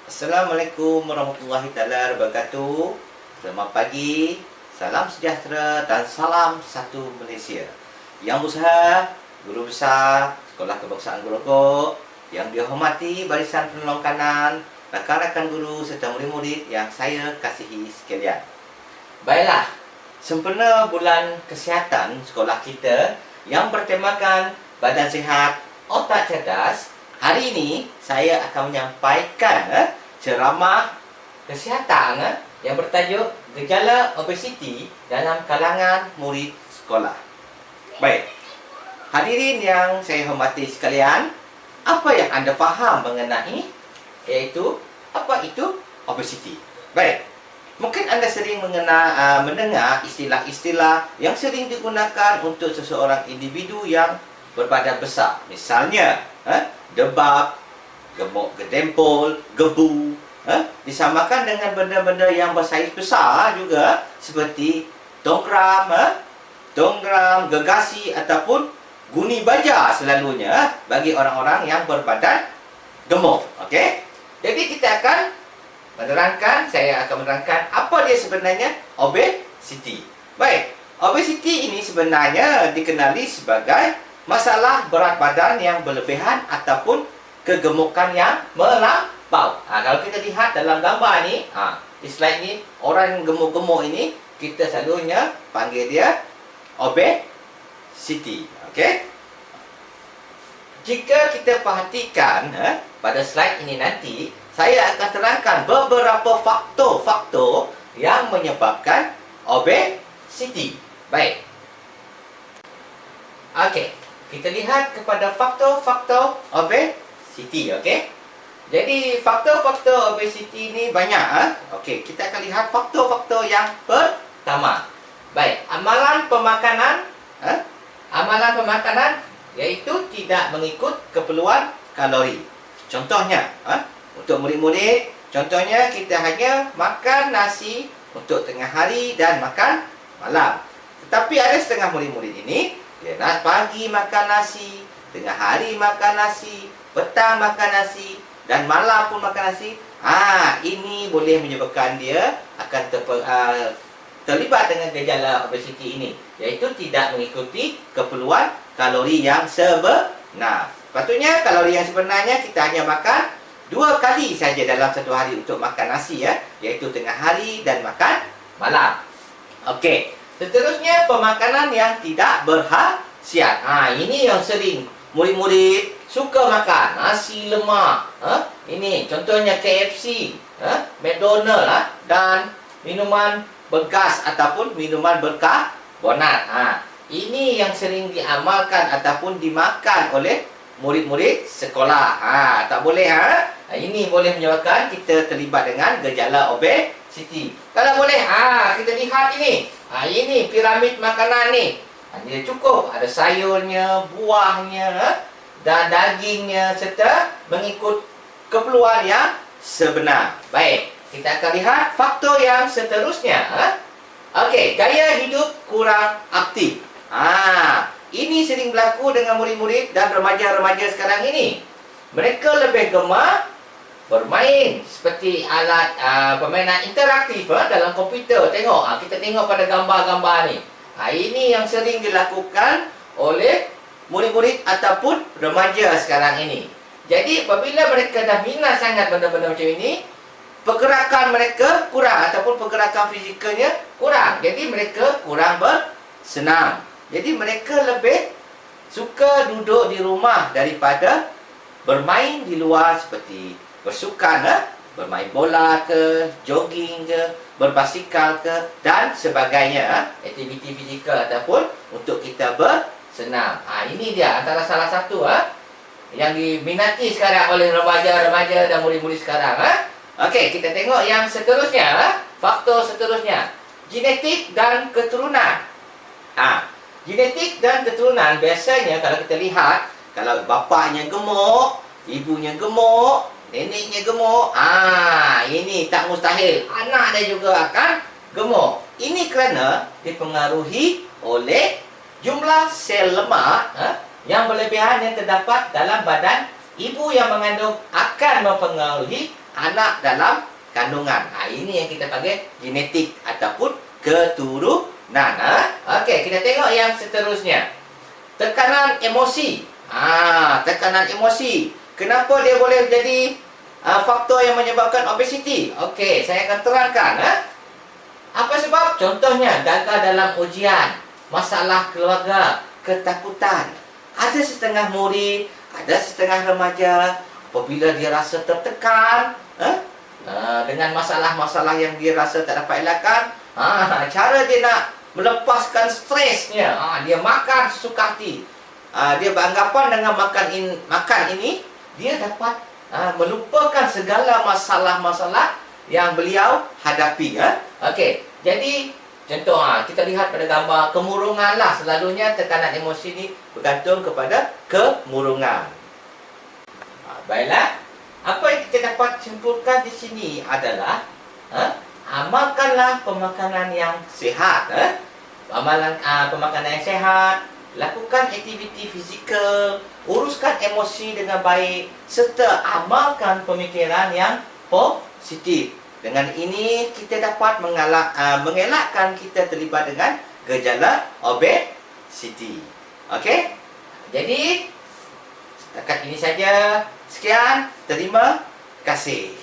Assalamualaikum warahmatullahi taala wabarakatuh. Selamat pagi, salam sejahtera dan salam satu Malaysia. Yang berusaha, guru besar, Sekolah Kebangsaan Gorogok, yang dihormati barisan penolong kanan, rakan-rakan guru serta murid-murid yang saya kasihi sekalian. Baiklah, sempena bulan kesihatan sekolah kita yang bertemakan Badan Sihat, Otak Cerdas, hari ini saya akan menyampaikan ceramah kesihatan yang bertajuk gejala obesiti dalam kalangan murid sekolah. Baik, hadirin yang saya hormati sekalian, apa yang anda faham mengenai iaitu apa itu obesiti? Baik, mungkin anda sering mendengar istilah-istilah yang sering digunakan untuk seseorang individu yang berbadan besar. Misalnya, debab, gemuk gedempul, gebu, disamakan dengan benda-benda yang bersaiz besar juga seperti tongkram, gegasi ataupun guni baja selalunya bagi orang-orang yang berbadan gemuk. Okey. Jadi saya akan menerangkan apa dia sebenarnya obesiti. Baik, obesiti ini sebenarnya dikenali sebagai masalah berat badan yang berlebihan ataupun kegemukan yang melampau. Kalau kita lihat dalam gambar ni, di slide ni, orang gemuk-gemuk ini kita selalunya panggil dia obesiti. Okey. Jika kita perhatikan pada slide ini nanti, saya akan terangkan beberapa faktor-faktor yang menyebabkan obesiti. Baik. Okey. Kita lihat kepada faktor-faktor obesiti, okey? Jadi, faktor-faktor obesiti ini banyak. Okey, kita akan lihat faktor-faktor yang pertama. Baik, amalan pemakanan. Amalan pemakanan iaitu tidak mengikut keperluan kalori. Contohnya, untuk murid-murid, contohnya kita hanya makan nasi untuk tengah hari dan makan malam. Tetapi ada setengah murid-murid ini, dia pagi makan nasi, tengah hari makan nasi, petang makan nasi, dan malam pun makan nasi. Ini boleh menyebabkan dia akan terlibat dengan gejala obesiti ini, iaitu tidak mengikuti keperluan kalori yang sebenar. Patutnya kalori yang sebenarnya kita hanya makan 2 kali saja dalam satu hari untuk makan nasi, iaitu tengah hari dan makan malam. Okey. Seterusnya, pemakanan yang tidak berkhasiat. Ini yang sering murid-murid suka makan. Nasi lemak. Ini contohnya KFC, McDonald, dan minuman bergas ataupun minuman berkarbonat. Ini yang sering diamalkan ataupun dimakan oleh murid-murid sekolah. Tak boleh. Ini boleh menyebabkan kita terlibat dengan gejala obesiti. Kalau boleh, kita lihat ini. Ini piramid makanan ni. Dia cukup. Ada sayurnya, buahnya, dan dagingnya serta mengikut keperluan yang sebenar. Baik, kita akan lihat faktor yang seterusnya. Okey, gaya hidup kurang aktif. Ini sering berlaku dengan murid-murid dan remaja-remaja sekarang ini. Mereka lebih gemar bermain seperti alat permainan interaktif dalam komputer. Tengok, kita tengok pada gambar-gambar ni. Ini yang sering dilakukan oleh murid-murid ataupun remaja sekarang ini. Jadi apabila mereka dah minat sangat benda-benda macam ini, pergerakan mereka kurang ataupun pergerakan fizikalnya kurang. Jadi mereka kurang bersenam. Jadi mereka lebih suka duduk di rumah daripada bermain di luar seperti bersukan, bermain bola ke, jogging ke, berbasikal ke, dan sebagainya, aktiviti fizikal ataupun untuk kita bersenam. Ini dia antara salah satu yang diminati sekarang oleh remaja-remaja dan murid-murid sekarang. Okey, kita tengok yang seterusnya, faktor seterusnya, genetik dan keturunan. Genetik dan keturunan biasanya kalau kita lihat, kalau bapaknya gemuk, ibunya gemuk, neneknya gemuk, ini tak mustahil anak dia juga akan gemuk. Ini kerana dipengaruhi oleh jumlah sel lemak yang berlebihan yang terdapat dalam badan ibu yang mengandung akan mempengaruhi anak dalam kandungan. Ini yang kita panggil genetik ataupun keturunan. Okey, kita tengok yang seterusnya. Tekanan emosi. Tekanan emosi. Kenapa dia boleh jadi faktor yang menyebabkan obesiti? Okey, saya akan terangkan. Apa sebab? Contohnya, gagal dalam ujian, masalah keluarga, ketakutan. Ada setengah murid, ada setengah remaja, apabila dia rasa tertekan, dengan masalah-masalah yang dia rasa tak dapat elakkan, cara dia nak melepaskan stresnya, dia makan sesuka hati. Dia beranggapan dengan makan ini, dia dapat melupakan segala masalah-masalah yang beliau hadapi. Okey, jadi contoh kita lihat pada gambar kemurungan lah. Selalunya tekanan emosi ni bergantung kepada kemurungan. Baiklah, apa yang kita dapat simpulkan di sini adalah amalkanlah pemakanan yang sihat. Pemakanan yang sihat, lakukan aktiviti fizikal, uruskan emosi dengan baik, serta amalkan pemikiran yang positif. Dengan ini kita dapat mengelakkan kita terlibat dengan gejala obesiti. Okey? Jadi setakat ini saja. Sekian, terima kasih.